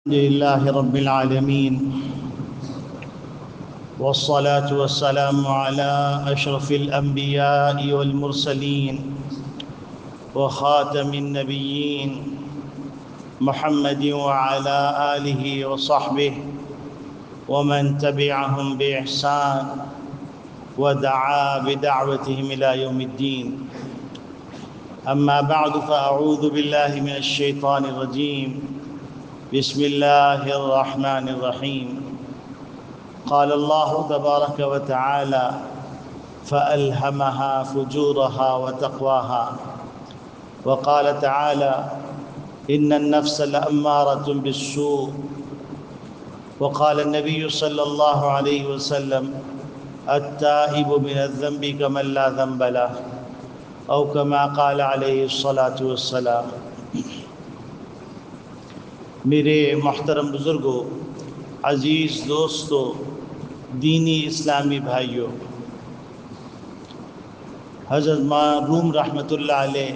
الحمد لله رب العالمين والصلاة والسلام على أشرف الأنبياء والمرسلين وخاتم النبيين محمد وعلى آله وصحبه ومن تبعهم بإحسان ودعا بدعوتهم إلى يوم الدين. أما بعد فأعوذ بالله من الشيطان الرجيم. بسم الله الرحمن الرحيم. قال الله تبارك وتعالى فألهمها فجورها وتقواها. وقال تعالى إن النفس لأمارة بالسوء. وقال النبي صلى الله عليه وسلم التائب من الذنب كمن لا ذنب له أو كما قال عليه الصلاة والسلام. میرے محترم بزرگوں، عزیز دوستوں، دینی اسلامی بھائیوں، حضرت معروم رحمۃ اللہ علیہ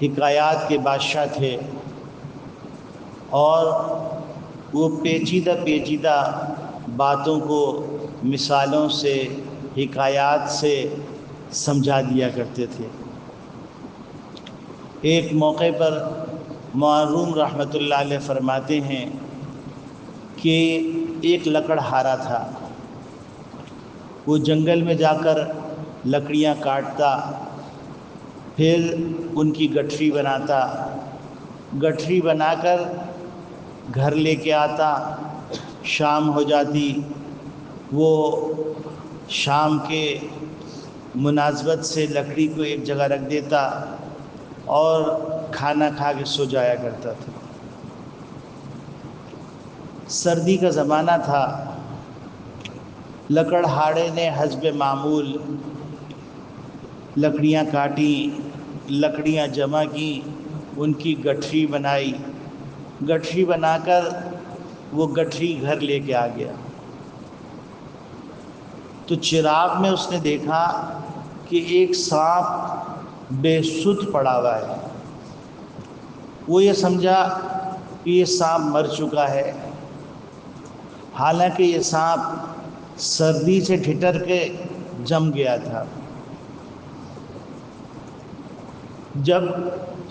حکایات کے بادشاہ تھے اور وہ پیچیدہ باتوں کو مثالوں سے، حکایات سے سمجھا دیا کرتے تھے. ایک موقع پر معروم رحمۃ اللہ علیہ فرماتے ہیں کہ ایک لکڑہارا تھا. وہ جنگل میں جا کر لکڑیاں کاٹتا، پھر ان کی گٹھری بناتا، گٹھری بنا کر گھر لے کے آتا. شام ہو جاتی، وہ شام کے مناسبت سے لکڑی کو ایک جگہ رکھ دیتا اور کھانا کھا کے سو جایا کرتا تھا. سردی کا زمانہ تھا. لکڑہاڑے نے حسب معمول لکڑیاں کاٹیں، لکڑیاں جمع کیں، ان کی گٹھری بنائی. گٹھری بنا کر وہ گٹھری گھر لے کے آ گیا تو چراغ میں اس نے دیکھا کہ ایک سانپ بے سدھ پڑا ہوا ہے. وہ یہ سمجھا کہ یہ سانپ مر چکا ہے، حالانکہ یہ سانپ سردی سے ٹھٹر کے جم گیا تھا. جب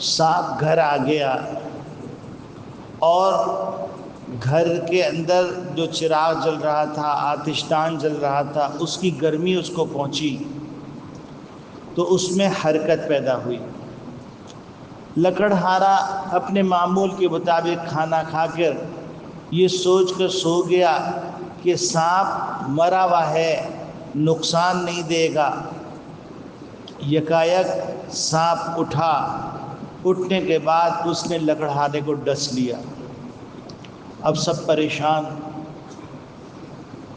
سانپ گھر آ گیا اور گھر کے اندر جو چراغ جل رہا تھا، آتشدان جل رہا تھا، اس کی گرمی اس کو پہنچی تو اس میں حرکت پیدا ہوئی. لکڑہارا اپنے معمول کے مطابق کھانا کھا کر یہ سوچ کر سو گیا کہ سانپ مرا ہوا ہے، نقصان نہیں دے گا. یکایک سانپ اٹھا. اٹھنے کے بعد اس نے لکڑہارے کو ڈس لیا. اب سب پریشان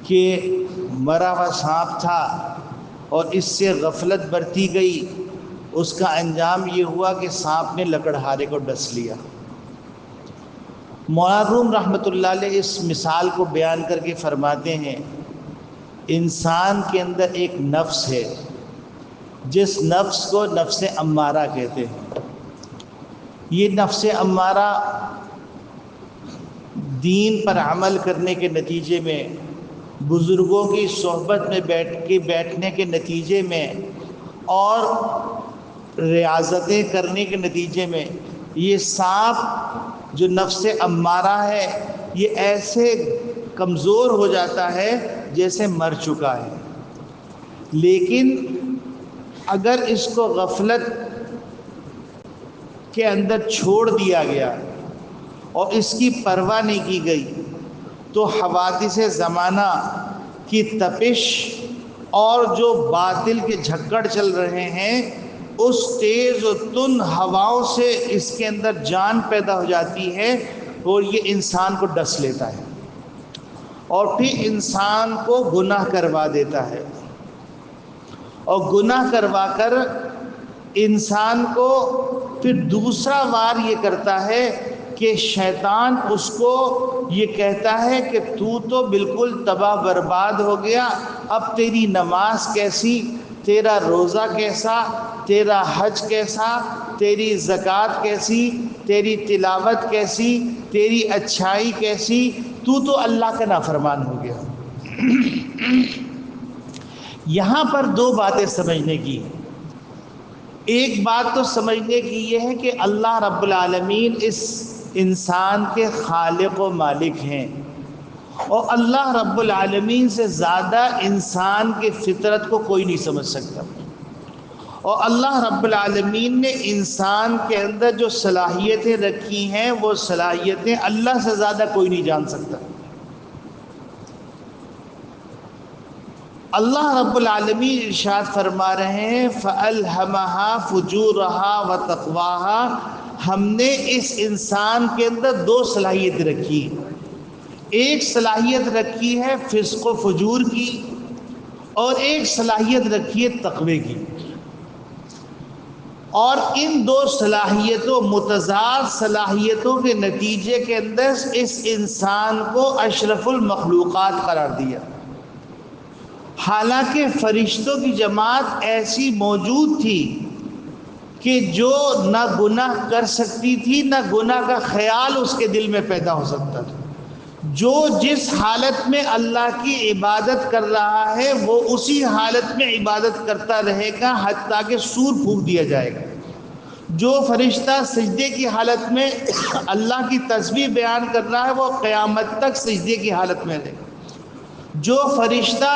کہ مرا ہوا سانپ تھا اور اس سے غفلت برتی گئی. اس کا انجام یہ ہوا کہ سانپ نے لکڑہارے کو ڈس لیا. معروم رحمۃ اللہ علیہ اس مثال کو بیان کر کے فرماتے ہیں انسان کے اندر ایک نفس ہے جس نفس کو نفس امارہ کہتے ہیں. یہ نفس امارہ دین پر عمل کرنے کے نتیجے میں، بزرگوں کی صحبت میں بیٹھنے کے نتیجے میں اور ریاضتیں کرنے کے نتیجے میں، یہ سانپ جو نفس امارہ ہے یہ ایسے کمزور ہو جاتا ہے جیسے مر چکا ہے. لیکن اگر اس کو غفلت کے اندر چھوڑ دیا گیا اور اس کی پرواہ نہیں کی گئی تو حوادث زمانہ کی تپش اور جو باطل کے جھکڑ چل رہے ہیں اس تیز و تند ہواؤں سے اس کے اندر جان پیدا ہو جاتی ہے اور یہ انسان کو ڈس لیتا ہے اور پھر انسان کو گناہ کروا دیتا ہے. اور گناہ کروا کر انسان کو پھر دوسرا وار یہ کرتا ہے کہ شیطان اس کو یہ کہتا ہے کہ تو بالکل تباہ برباد ہو گیا. اب تیری نماز کیسی، تیرا روزہ کیسا، تیرا حج کیسا، تیری زکوٰۃ کیسی، تیری تلاوت کیسی، تیری اچھائی کیسی، تو اللہ کا نافرمان ہو گیا۔ یہاں پر دو باتیں سمجھنے کی، ایک بات تو سمجھنے کی یہ ہے کہ اللہ رب العالمین اس انسان کے خالق و مالک ہیں، اور اللہ رب العالمین سے زیادہ انسان کی فطرت کو کوئی نہیں سمجھ سکتا، اور اللہ رب العالمین نے انسان کے اندر جو صلاحیتیں رکھی ہیں وہ صلاحیتیں اللہ سے زیادہ کوئی نہیں جان سکتا۔ اللہ رب العالمین ارشاد فرما رہے ہیں فَأَلْهَمَهَا فُجُورَهَا وَتَقْوَاهَا، ہم نے اس انسان کے اندر دو صلاحیت رکھی، ایک صلاحیت رکھی ہے فسق و فجور کی، اور ایک صلاحیت رکھی ہے تقوی کی، اور ان دو صلاحیتوں متضاد صلاحیتوں کے نتیجے کے اندر اس انسان کو اشرف المخلوقات قرار دیا۔ حالانکہ فرشتوں کی جماعت ایسی موجود تھی کہ جو نہ گناہ کر سکتی تھی، نہ گناہ کا خیال اس کے دل میں پیدا ہو سکتا تھا، جو جس حالت میں اللہ کی عبادت کر رہا ہے وہ اسی حالت میں عبادت کرتا رہے گا حتیٰ کہ سور پھونک دیا جائے گا۔ جو فرشتہ سجدے کی حالت میں اللہ کی تسبیح بیان کر رہا ہے وہ قیامت تک سجدے کی حالت میں رہے گا۔ جو فرشتہ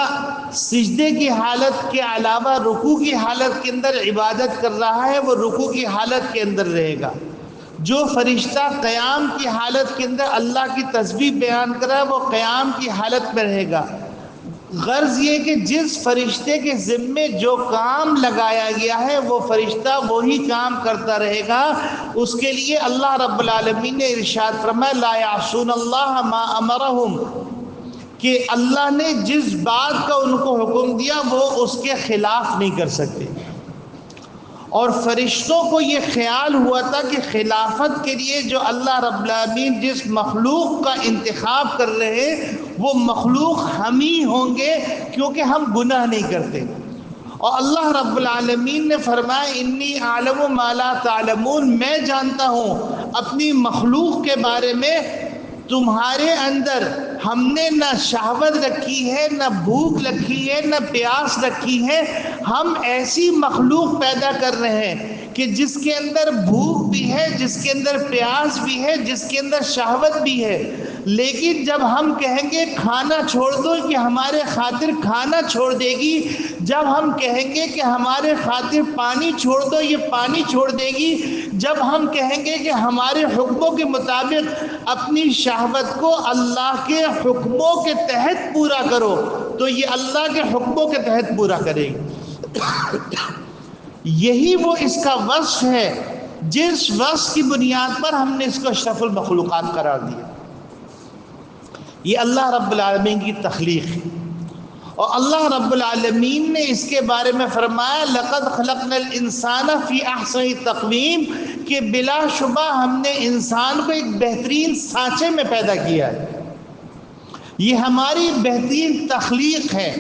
سجدے کی حالت کے علاوہ رکوع کی حالت کے اندر عبادت کر رہا ہے وہ رکوع کی حالت کے اندر رہے گا۔ جو فرشتہ قیام کی حالت کے اندر اللہ کی تسبیح بیان کر رہا ہے وہ قیام کی حالت میں رہے گا۔ غرض یہ کہ جس فرشتے کے ذمے جو کام لگایا گیا ہے وہ فرشتہ وہی کام کرتا رہے گا۔ اس کے لیے اللہ رب العالمین نے ارشاد فرمایا لا یعصون اللہ ما امرہم، کہ اللہ نے جس بات کا ان کو حکم دیا وہ اس کے خلاف نہیں کر سکتے۔ اور فرشتوں کو یہ خیال ہوا تھا کہ خلافت کے لیے جو اللہ رب العالمین جس مخلوق کا انتخاب کر رہے ہیں وہ مخلوق ہم ہی ہوں گے، کیونکہ ہم گناہ نہیں کرتے۔ اور اللہ رب العالمین نے فرمایا انی اعلم ما لا تعلمون، میں جانتا ہوں اپنی مخلوق کے بارے میں تمہارے اندر ہم نے نہ شہوت رکھی ہے، نہ بھوک رکھی ہے، نہ پیاس رکھی ہے، ہم ایسی مخلوق پیدا کر رہے ہیں کہ جس کے اندر بھوک بھی ہے، جس کے اندر پیاس بھی ہے، جس کے اندر شہوت بھی ہے، لیکن جب ہم کہیں گے کھانا چھوڑ دو کہ ہمارے خاطر کھانا چھوڑ دے گی، جب ہم کہیں گے کہ ہمارے خاطر پانی چھوڑ دو یہ پانی چھوڑ دے گی، جب ہم کہیں گے کہ ہمارے حکموں کے مطابق اپنی شہوت کو اللہ کے حکموں کے تحت پورا کرو تو یہ اللہ کے حکموں کے تحت پورا کرے گی۔ یہی وہ اس کا وصف ہے جس وصف کی بنیاد پر ہم نے اس کو اشرف المخلوقات قرار دیا۔ یہ اللہ رب العالمین کی تخلیق ہے، اور اللہ رب العالمین نے اس کے بارے میں فرمایا لَقَدْ خَلَقْنَا الْإِنسَانَ فِي أَحْسَنِ تَقْوِيمٍ، کہ بلا شبہ ہم نے انسان کو ایک بہترین سانچے میں پیدا کیا ہے۔ یہ ہماری بہترین تخلیق ہے۔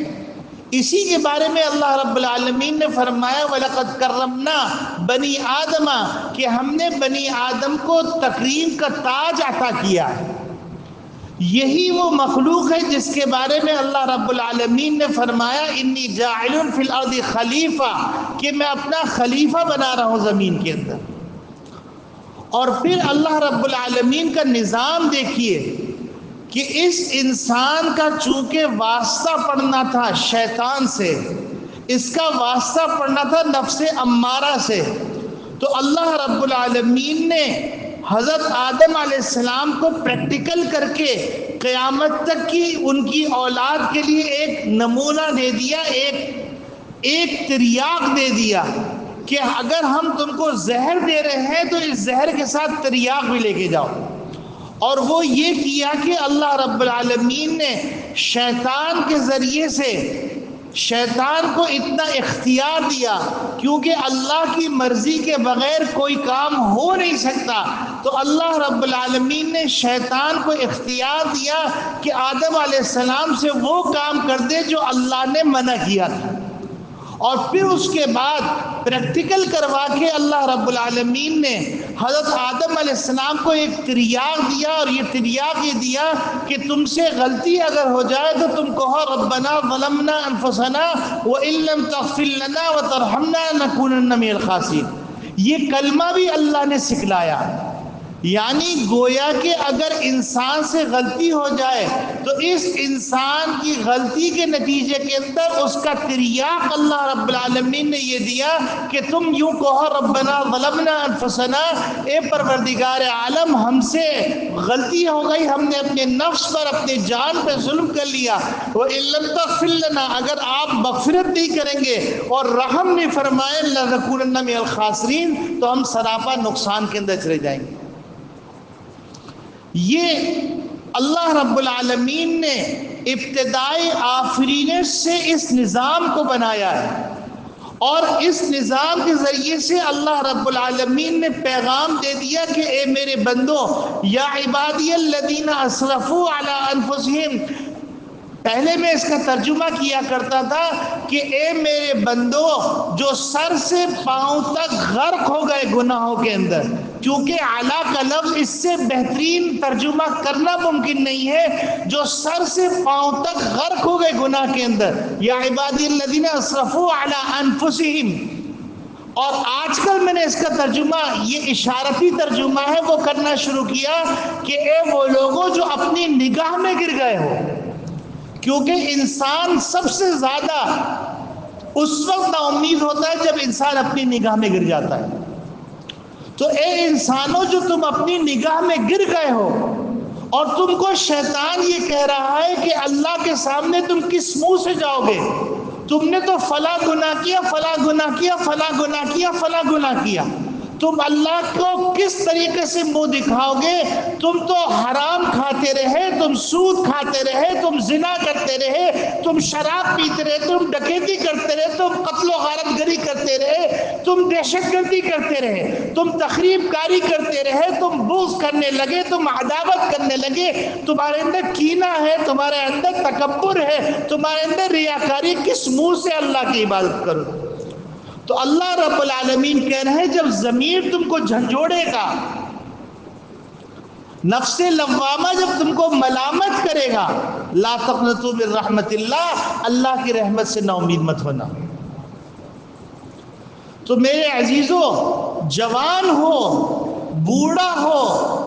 اسی کے بارے میں اللہ رب العالمین نے فرمایا وَلَقَدْ كَرَّمْنَا بَنِي آدَمَ، کہ ہم نے بنی آدم کو تکریم کا تاج عطا کیا ہے۔ یہی وہ مخلوق ہے جس کے بارے میں اللہ رب العالمین نے فرمایا انی جاعل فی الارض خلیفہ، کہ میں اپنا خلیفہ بنا رہا ہوں زمین کے اندر۔ اور پھر اللہ رب العالمین کا نظام دیکھیے کہ اس انسان کا چونکہ واسطہ پڑنا تھا شیطان سے، اس کا واسطہ پڑنا تھا نفس امارہ سے، تو اللہ رب العالمین نے حضرت آدم علیہ السلام کو پریکٹیکل کر کے قیامت تک کی ان کی اولاد کے لیے ایک نمونہ دے دیا، ایک تریاق دے دیا کہ اگر ہم تم کو زہر دے رہے ہیں تو اس زہر کے ساتھ تریاق بھی لے کے جاؤ۔ اور وہ یہ کیا کہ اللہ رب العالمین نے شیطان کے ذریعے سے شیطان کو اتنا اختیار دیا، کیونکہ اللہ کی مرضی کے بغیر کوئی کام ہو نہیں سکتا، تو اللہ رب العالمین نے شیطان کو اختیار دیا کہ آدم علیہ السلام سے وہ کام کر دے جو اللہ نے منع کیا تھا۔ اور پھر اس کے بعد پریکٹیکل کروا کے اللہ رب العالمین نے حضرت آدم علیہ السلام کو ایک تریاق دیا، اور یہ تریاق یہ دیا کہ تم سے غلطی اگر ہو جائے تو تم کہو ربنا ظلمنا انفسنا وان لم تغفر لنا وترحمنا لنکونن من الخاسرین۔ یہ کلمہ بھی اللہ نے سکھلایا، یعنی گویا کہ اگر انسان سے غلطی ہو جائے تو اس انسان کی غلطی کے نتیجے کے اندر اس کا تریاق اللہ رب العالمین نے یہ دیا کہ تم یوں کہو ربنا ظلمنا انفسنا، اے پروردگار عالم ہم سے غلطی ہو گئی، ہم نے اپنے نفس پر اپنے جان پہ ظلم کر لیا، وَإِن لَمْ تَغْفِرْ لَنَا، اگر آپ مغفرت نہیں کریں گے اور رحم نہیں فرمائیں لَنَكُونَنَّ مِنَ الْخَاسِرِينَ، تو ہم سراپا نقصان کے اندر چلے جائیں گے۔ یہ اللہ رب العالمین نے ابتدائی آفرینش سے اس نظام کو بنایا ہے، اور اس نظام کے ذریعے سے اللہ رب العالمین نے پیغام دے دیا کہ اے میرے بندو، یا عبادی الذین اسرفوا علی انفسہم۔ پہلے میں اس کا ترجمہ کیا کرتا تھا کہ اے میرے بندو جو سر سے پاؤں تک غرق ہو گئے گناہوں کے اندر، کیونکہ اعلیٰ کا لفظ اس سے بہترین ترجمہ کرنا ممکن نہیں ہے، جو سر سے پاؤں تک غرق ہو گئے گناہ کے اندر، یا عبادی الذین اسرفوا علی انفسہم۔ اور آج کل میں نے اس کا ترجمہ، یہ اشارتی ترجمہ ہے، وہ کرنا شروع کیا کہ اے وہ لوگوں جو اپنی نگاہ میں گر گئے ہو، کیونکہ انسان سب سے زیادہ اس وقت نا امید ہوتا ہے جب انسان اپنی نگاہ میں گر جاتا ہے۔ تو اے انسانوں جو تم اپنی نگاہ میں گر گئے ہو، اور تم کو شیطان یہ کہہ رہا ہے کہ اللہ کے سامنے تم کس منہ سے جاؤ گے، تم نے تو فلاں گناہ کیا، فلاں گناہ کیا، فلاں گناہ کیا، فلاں گناہ کیا، تم اللہ کو کس طریقے سے منہ دکھاؤ گے؟ تم تو حرام کھاتے رہے، تم سود کھاتے رہے، تم زنا کرتے رہے، تم شراب پیتے رہے، تم ڈکیتی کرتے رہے، تم قتل و غارت گری کرتے رہے، تم دہشت گردی کرتے رہے، تم تخریب کاری کرتے رہے، تم بغض کرنے لگے، تم عداوت کرنے لگے، تمہارے اندر کینہ ہے، تمہارے اندر تکبر ہے، تمہارے اندر ریاکاری، کس منہ سے اللہ کی عبادت کرو؟ تو اللہ رب العالمین کہہ رہے ہیں جب ضمیر تم کو جھنجھوڑے گا، نفس لوامہ جب تم کو ملامت کرے گا، لا تقنطوا من رحمت اللہ، اللہ کی رحمت سے نا امید مت ہونا۔ تو میرے عزیزو، جوان ہو، بوڑھا ہو،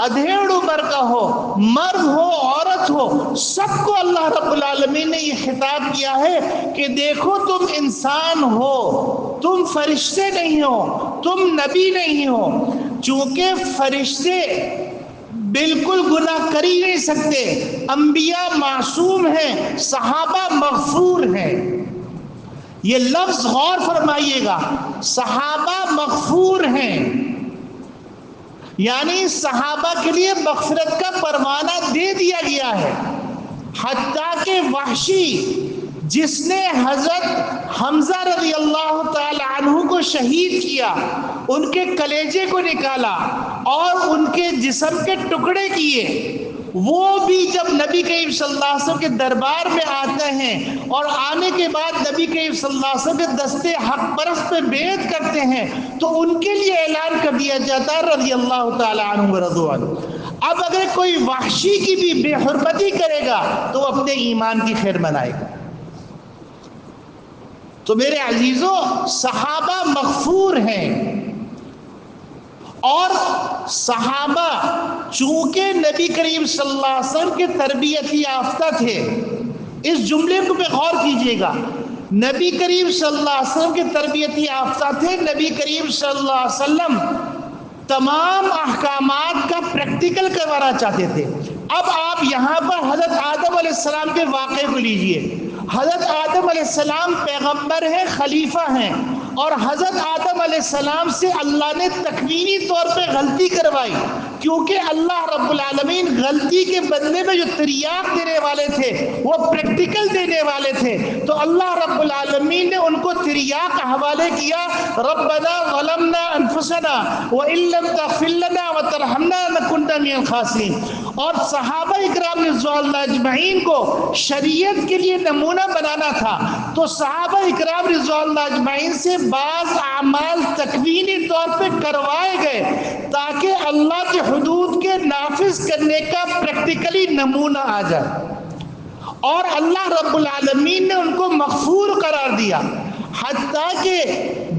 ادھیڑ عمر کا ہو، مرد ہو، عورت ہو، سب کو اللہ رب العالمین نے یہ خطاب کیا ہے کہ دیکھو تم انسان ہو، تم فرشتے نہیں ہو، تم نبی نہیں ہو، چونکہ فرشتے بالکل گناہ کر ہی نہیں سکتے، انبیاء معصوم ہیں، صحابہ مغفور ہیں۔ یہ لفظ غور فرمائیے گا، صحابہ مغفور ہیں، یعنی صحابہ کے لیے مغفرت کا پروانہ دے دیا گیا ہے۔ حتیٰ کہ وحشی جس نے حضرت حمزہ رضی اللہ تعالی عنہ کو شہید کیا، ان کے کلیجے کو نکالا اور ان کے جسم کے ٹکڑے کیے، وہ بھی جب نبی کریم صلی اللہ علیہ وسلم کے دربار میں آتے ہیں اور آنے کے بعد نبی کریم صلی اللہ علیہ وسلم کے دستے حق پرست پہ بیعت کرتے ہیں تو ان کے لیے اعلان کر دیا جاتا ہے رضی اللہ تعالی عنہ ورضوا عنہ۔ اب اگر کوئی وحشی کی بھی بے حرمتی کرے گا تو وہ اپنے ایمان کی خیر منائے گا۔ تو میرے عزیزو، صحابہ مغفور ہیں، اور صحابہ چونکہ نبی کریم صلی اللہ علیہ وسلم کے تربیت یافتہ تھے، اس جملے کو پہ غور کیجئے گا، نبی کریم صلی اللہ علیہ وسلم کے تربیت یافتہ تھے، نبی کریم صلی اللہ علیہ وسلم تمام احکامات کا پریکٹیکل کروانا چاہتے تھے۔ اب آپ یہاں پر حضرت آدم علیہ السلام کے واقعے کو لیجئے۔ حضرت آدم علیہ السلام پیغمبر ہیں، خلیفہ ہیں، اور حضرت آدم علیہ السلام سے اللہ نے تکوینی طور پہ غلطی کروائی، کیونکہ اللہ رب العالمین غلطی کے بدلے میں جو تریاق دینے والے تھے وہ پریکٹیکل دینے والے تھے، تو اللہ رب العالمین نے ان کو تریاق حوالے کیا، ربنا ظلمنا انفسنا وان لم تغفر لنا وترحمنا لنكن من الخاسرین۔ اور صحابہ اکرام رضوان اللہ اجمعین کو شریعت کے لیے نمونہ بنانا تھا، تو صحابہ اکرام رضوان اللہ اجمعین سے بعض اعمال تکوینی طور پہ کروائے گئے تاکہ اللہ کے حدود کے نافذ کرنے کا پریکٹیکلی نمونہ آ جائے، اور اللہ رب العالمین نے ان کو مغفور قرار دیا۔ حتیٰ کہ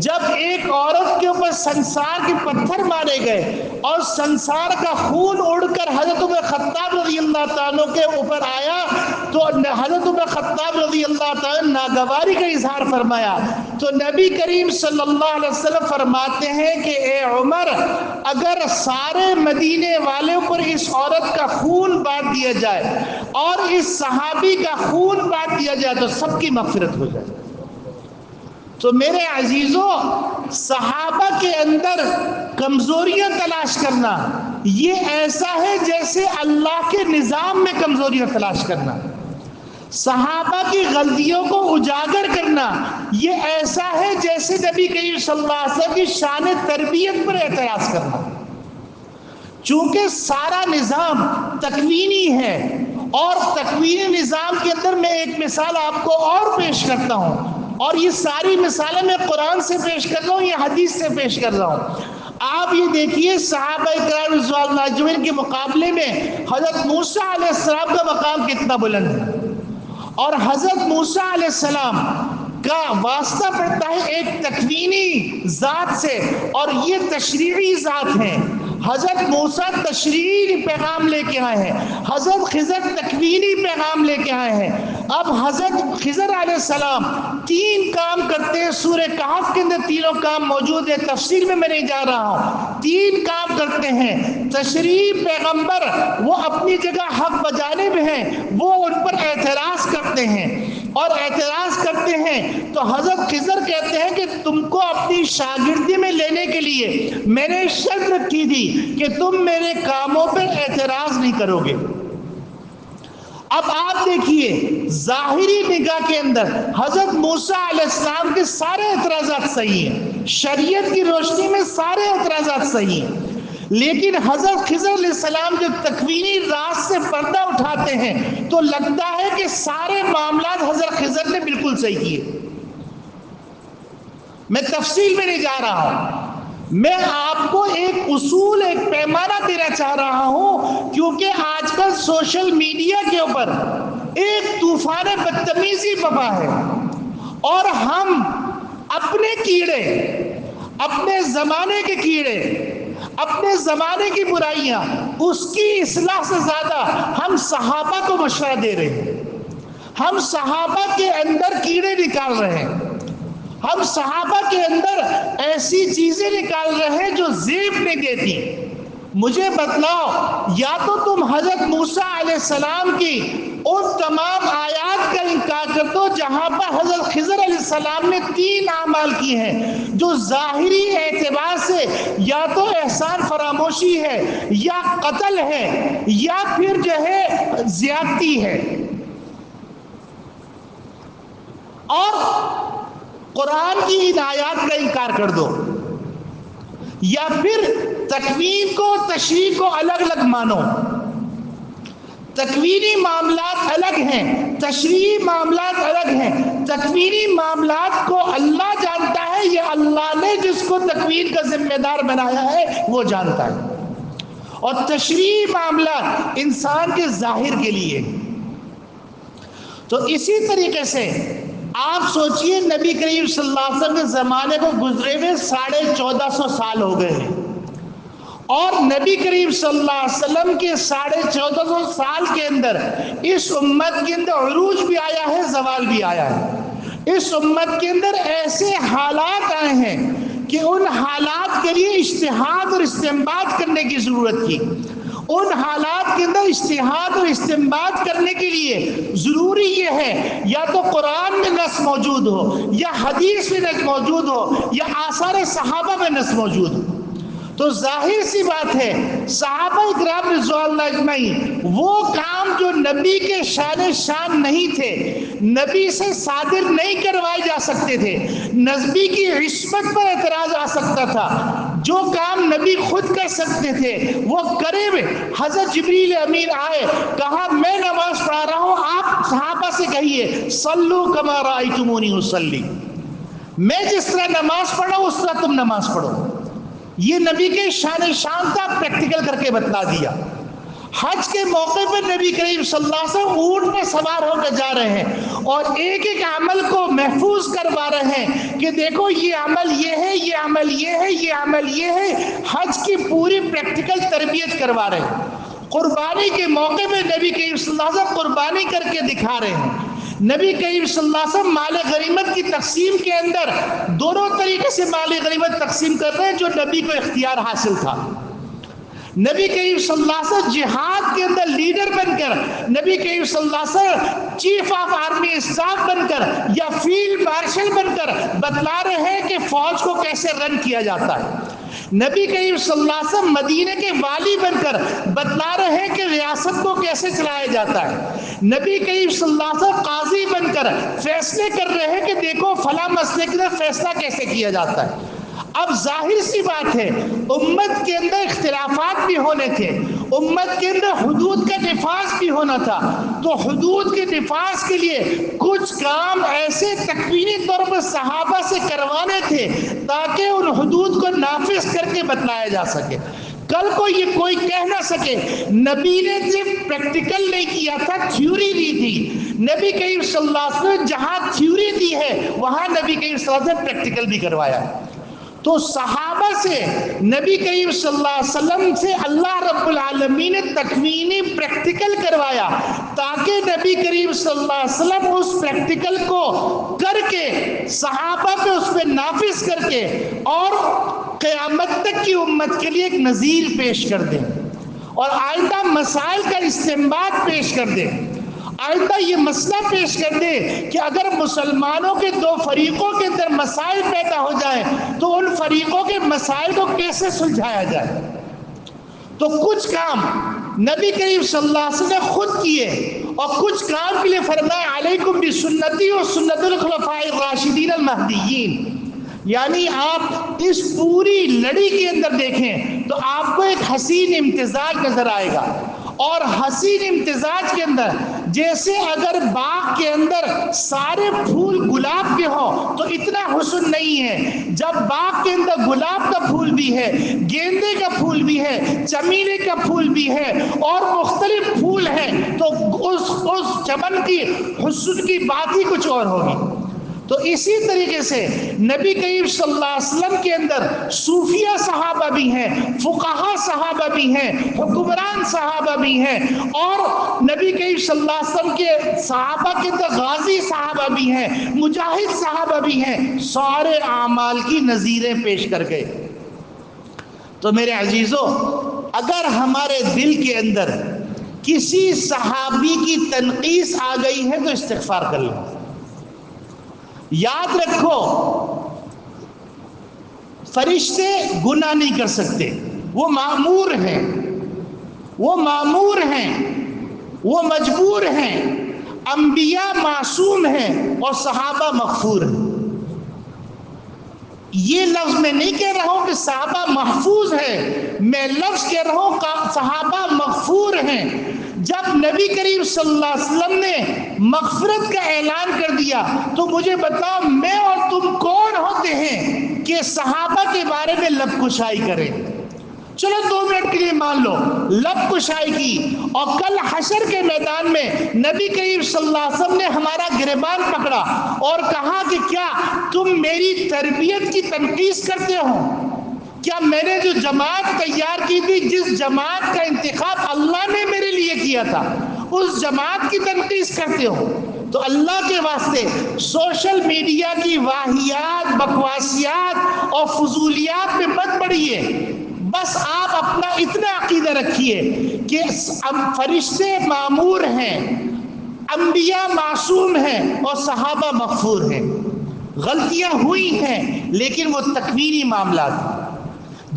جب ایک عورت کے اوپر سنسار کے پتھر مارے گئے اور سنسار کا خون اڑ کر حضرت عمر خطاب رضی اللہ تعالیٰ کے اوپر آیا تو حضرت عمر خطاب رضی اللہ تعالیٰ نے ناگواری کا اظہار فرمایا، تو نبی کریم صلی اللہ علیہ وسلم فرماتے ہیں کہ اے عمر، اگر سارے مدینے والوں پر اس عورت کا خون بانٹ دیا جائے اور اس صحابی کا خون بانٹ دیا جائے تو سب کی مغفرت ہو جائے۔ تو میرے عزیزوں، صحابہ کے اندر کمزوریاں تلاش کرنا یہ ایسا ہے جیسے اللہ کے نظام میں کمزوریاں تلاش کرنا، صحابہ کی غلطیوں کو اجاگر کرنا یہ ایسا ہے جیسے نبی کریم صلی اللہ علیہ وسلم کی شان تربیت پر اعتراض کرنا۔ چونکہ سارا نظام تکوینی ہے، اور تکوینی نظام کے اندر میں ایک مثال آپ کو اور پیش کرتا ہوں، اور یہ ساری مثالیں میں قرآن سے پیش کر رہا ہوں یا حدیث سے پیش کر رہا ہوں۔ آپ یہ دیکھیے صحابہ اکرام رضوان اللہ اجمعین کے مقابلے میں حضرت موسیٰ علیہ السلام کا مقام کتنا بلند ہے، اور حضرت موسیٰ علیہ السلام کا واسطہ پڑتا ہے ایک تکوینی ذات سے، اور یہ تشریعی ذات ہیں۔ حضرت موسیٰ تشریعی پیغام لے کے آئے ہیں، حضرت خضر تکوینی پیغام لے کے آئے ہیں۔ اب حضرت خضر علیہ السلام تین کام کرتے ہیں، سورہ کہف کے اندر تینوں کام موجود ہے، تفصیل میں نہیں جا رہا ہوں۔ تین کام کرتے ہیں، تشریعی پیغمبر وہ اپنی جگہ حق بجانے میں ہیں، وہ ان پر اعتراض کرتے ہیں، اور اعتراض کرتے ہیں تو حضرت خضر کہتے ہیں کہ تم کو اپنی شاگردی میں لینے کے لیے میں نے شرط رکھی تھی کہ تم میرے کاموں پر اعتراض نہیں کرو گے۔ اب آپ دیکھیے ظاہری نگاہ کے اندر حضرت موسیٰ علیہ السلام کے سارے اعتراضات صحیح ہیں، شریعت کی روشنی میں سارے اعتراضات صحیح ہیں، لیکن حضرت خضر علیہ السلام جو تکوینی راز سے پردہ اٹھاتے ہیں تو لگتا ہے کہ سارے معاملات حضرت خضر نے بالکل صحیح کیے۔ میں تفصیل میں نہیں جا رہا ہوں، میں آپ کو ایک اصول، ایک پیمانہ دینا چاہ رہا ہوں، کیونکہ آج کل سوشل میڈیا کے اوپر ایک طوفان بدتمیزی وبا ہے، اور ہم اپنے کیڑے، اپنے زمانے کے کیڑے، اپنے زمانے کی برائیاں، اس کی اصلاح سے زیادہ ہم صحابہ کو مشورہ دے رہے ہیں، ہم صحابہ کے اندر کیڑے نکال رہے ہیں، ہم صحابہ کے اندر ایسی چیزیں نکال رہے ہیں جو زیب نہیں دیتی۔ مجھے بتلاؤ، یا تو تم حضرت موسیٰ علیہ السلام کی ان تمام آیات کا انکار کر دو جہاں پر حضرت خضر علیہ السلام نے تین اعمال کی ہیں جو ظاہری اعتبار سے یا تو احسان فراموشی ہے، یا قتل ہے، یا پھر جو ہے زیادتی ہے، اور قرآن کی ان آیات کا انکار کر دو، یا پھر تکوین کو تشریع کو الگ الگ مانو۔ تکوینی معاملات الگ ہیں، تشریعی معاملات الگ ہیں۔ تکوینی معاملات کو اللہ جانتا ہے، یہ اللہ نے جس کو تکوین کا ذمہ دار بنایا ہے وہ جانتا ہے، اور تشریعی معاملات انسان کے ظاہر کے لیے۔ تو اسی طریقے سے آپ سوچئے نبی کریم صلی اللہ علیہ وسلم کے زمانے کو گزرے ہوئے 1450 سال ہو گئے ہیں، اور نبی کریم صلی اللہ علیہ وسلم کے 1450 سال کے اندر اس امت کے اندر عروج بھی آیا ہے، زوال بھی آیا ہے۔ اس امت کے اندر ایسے حالات آئے ہیں کہ ان حالات کے لیے اجتہاد اور استنباط کرنے کی ضرورت تھی۔ ان حالات کے اندر اجتہاد اور استنباط کرنے کے لیے ضروری یہ ہے یا تو قرآن میں نص موجود ہو، یا حدیث میں نص موجود ہو، یا آثار صحابہ میں نص موجود ہو۔ تو ظاہر سی بات ہے صحابہ اکرام رضوان اللہ اجمعین وہ کام جو نبی کے شان نہیں تھے، نبی سے صادر نہیں کروائے جا سکتے تھے، نبی کی عصمت پر اعتراض آ سکتا تھا، جو کام نبی خود کر سکتے تھے وہ کرے ہوئے. حضرت جبریل امین آئے, کہا میں نماز پڑھا رہا ہوں, آپ صحابہ سے کہیے صلو کما رأیتمونی اصلی, میں جس طرح نماز پڑھا ہوں اس طرح تم نماز پڑھو. یہ نبی کے شان تھا, پریکٹیکل کر کے بتلا دیا. حج کے موقع پر نبی کریم صلی اللہ علیہ وسلم اونٹ میں سوار ہو کر جا رہے ہیں اور ایک ایک عمل کو محفوظ کروا رہے ہیں کہ دیکھو یہ عمل یہ ہے, یہ عمل یہ ہے, یہ عمل یہ ہے. حج کی پوری پریکٹیکل تربیت کروا رہے ہیں. قربانی کے موقع پہ نبی کریم صلی اللہ علیہ وسلم قربانی کر کے دکھا رہے ہیں. نبی کریم صلی اللہ علیہ وسلم مال غنیمت کی تقسیم کے اندر دونوں طریقے سے مال غنیمت تقسیم کر رہے ہیں جو نبی کو اختیار حاصل تھا. نبی کریم صلی اللہ علیہ وسلم جہاد کے اندر لیڈر بن کر, نبی کریم صلی اللہ علیہ وسلم چیف آف آرمی اسٹاف بن کر یا فیلڈ مارشل بن کر بتلا رہے ہیں کہ فوج کو کیسے رن کیا جاتا ہے. نبی کریم صلی اللہ علیہ وسلم مدینے کے والی بن کر بتلا رہے ہیں کہ ریاست کو کیسے چلایا جاتا ہے. نبی کریم صلی اللہ علیہ وسلم قاضی بن کر فیصلے کر رہے ہیں کہ دیکھو فلاں مسئلے کے اندر فیصلہ کیسے کیا جاتا ہے. اب ظاہر سی بات ہے امت کے اندر اختلافات بھی ہونے تھے, امت کے اندر حدود کا نفاذ بھی ہونا تھا. تو حدود کے نفاذ کے لیے کچھ کام ایسے تکوینی طور پر صحابہ سے کروانے تھے تاکہ ان حدود کو نافذ کر کے بتلایا جا سکے. کل کو یہ کوئی کہہ نہ سکے نبی نے صرف پریکٹیکل نہیں کیا تھا, تھیوری دی تھی. نبی کریم صلی اللہ علیہ وسلم جہاں تھیوری دی ہے وہاں نبی کریم صلی اللہ علیہ وسلم پریکٹیکل بھی کروایا ہے. تو صحابہ سے نبی کریم صلی اللہ علیہ وسلم سے اللہ رب العالمین نے تکوینی پریکٹیکل کروایا تاکہ نبی کریم صلی اللہ علیہ وسلم اس پریکٹیکل کو کر کے صحابہ پہ اس پہ نافذ کر کے اور قیامت تک کی امت کے لیے ایک نظیر پیش کر دیں اور آئندہ مسائل کا استنباط پیش کر دیں. آئندہ یہ مسئلہ پیش کر دے کہ اگر مسلمانوں کے دو فریقوں کے اندر مسائل پیدا ہو جائیں تو ان فریقوں کے مسائل کو کیسے سلجھایا جائے. تو کچھ کام نبی کریم صلی اللہ علیہ وسلم نے خود کیے اور کچھ کام کے لیے فرمایا علیکم بسنتی و سنت الخلفاء الراشدین المہدیین. یعنی آپ اس پوری لڑی کے اندر دیکھیں تو آپ کو ایک حسین امتزاج نظر آئے گا. اور حسین امتزاج کے اندر جیسے اگر باغ کے اندر سارے پھول گلاب کے ہوں تو اتنا حسن نہیں ہے. جب باغ کے اندر گلاب کا پھول بھی ہے, گیندے کا پھول بھی ہے, چمیلے کا پھول بھی ہے اور مختلف پھول ہیں تو اس چمن کی حسن کی بات ہی کچھ اور ہوگی. تو اسی طریقے سے نبی کریم صلی اللہ علیہ وسلم کے اندر صوفیہ صحابہ بھی ہیں, فقہا صحابہ بھی ہیں, حکمران صحابہ بھی ہیں اور نبی کریم صلی اللہ علیہ وسلم کے صحابہ کے اندر غازی صحابہ بھی ہیں, مجاہد صحابہ بھی ہیں. سارے اعمال کی نظیریں پیش کر گئے. تو میرے عزیزو, اگر ہمارے دل کے اندر کسی صحابی کی تنقیص آ گئی ہے تو استغفار کر لیں. یاد رکھو فرشتے گناہ نہیں کر سکتے, وہ مامور ہیں, وہ مامور ہیں, وہ مجبور ہیں. انبیاء معصوم ہیں اور صحابہ مغفور ہیں. یہ لفظ میں نہیں کہہ رہا ہوں کہ صحابہ محفوظ ہیں, میں لفظ کہہ رہا ہوں کہ صحابہ مغفور ہیں. جب نبی کریم صلی اللہ علیہ وسلم نے مغفرت کا اعلان کر دیا تو مجھے بتاؤ میں اور تم کون ہوتے ہیں کہ صحابہ کے بارے میں لب کشائی کریں. چلو 2 منٹ کے لیے مان لو لب کشائی کی اور کل حشر کے میدان میں نبی کریم صلی اللہ علیہ وسلم نے ہمارا گریبان پکڑا اور کہا کہ کیا تم میری تربیت کی تنقیص کرتے ہو؟ کیا میں نے جو جماعت تیار کی تھی, جس جماعت کا انتخاب اللہ نے میرے لیے کیا تھا, اس جماعت کی تنقیص کرتے ہو؟ تو اللہ کے واسطے سوشل میڈیا کی واہیات, بکواسیات اور فضولیات میں مت پڑیے. بس آپ اپنا اتنا عقیدہ رکھیے کہ فرشتے مامور ہیں, انبیاء معصوم ہیں اور صحابہ مغفور ہیں. غلطیاں ہوئی ہیں لیکن وہ تکوینی معاملات ہیں.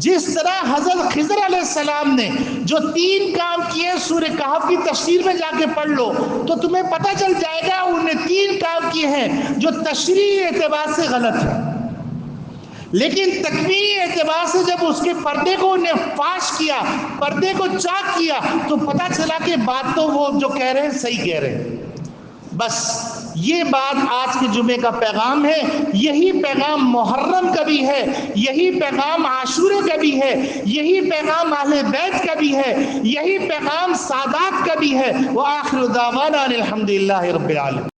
جس طرح حضرت خضر علیہ السلام نے جو 3 کام کیے, سورہ کہف کی تفسیر میں جا کے پڑھ لو تو تمہیں پتہ چل جائے گا انہوں نے 3 کام کیے ہیں جو تشریعی اعتبار سے غلط ہے. لیکن تکوینی اعتبار سے جب اس کے پردے کو نے فاش کیا، پردے کو چاک کیا، تو پتہ چلا کہ بات تو وہ جو کہہ رہے ہیں صحیح کہہ رہے ہیں۔ بس یہ بات آج کے جمعے کا پیغام ہے، یہی پیغام محرم کا بھی ہے، یہی پیغام عاشورے کا بھی ہے، یہی پیغام اہل بیت کا بھی ہے، یہی پیغام سادات کا بھی ہے۔ وآخر دعوانا الحمدللہ رب العالمین۔